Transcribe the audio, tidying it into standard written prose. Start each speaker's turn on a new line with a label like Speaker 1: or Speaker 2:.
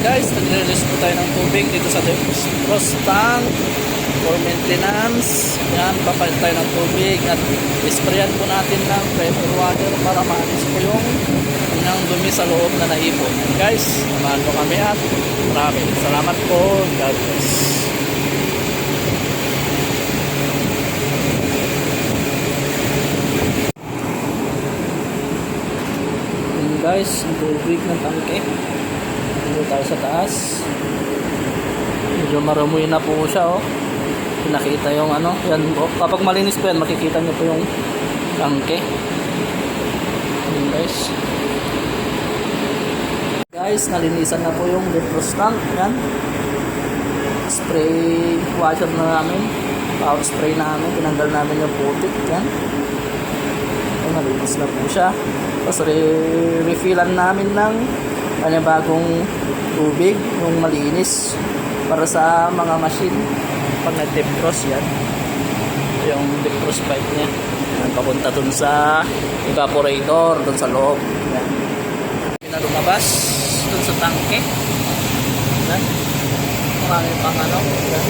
Speaker 1: guys, nagre-release po tayo ng tubig dito sa defrost tank for maintenance. Yan, papalit tayo ng tubig at isprayan po natin ng pressure water para maalis po yung dumi sa loob na naipon. Yan guys, samahan po kami at maraming salamat po. God bless. Guys, ang tubig ng tangke dito tayo sa taas. Medyo marumuy na po siya, oh. Pinakita yung ano yan, oh. Kapag malinis po yan, makikita nyo po yung tangke. Yan guys, nalinisan na po yung defrost tank. Yan, spray washer na namin, power spray namin, tinanggal namin yung putik. Yan, malinis na po siya. Tapos refillan namin ng bagong tubig, yung malinis para sa mga machine pag nag-defrost. Yan yung defrost pipe nya, yan, papunta dun sa evaporator dun sa loob. Yan, pinalumabas dun sa tangke. Yan, marami pang ano. Yan,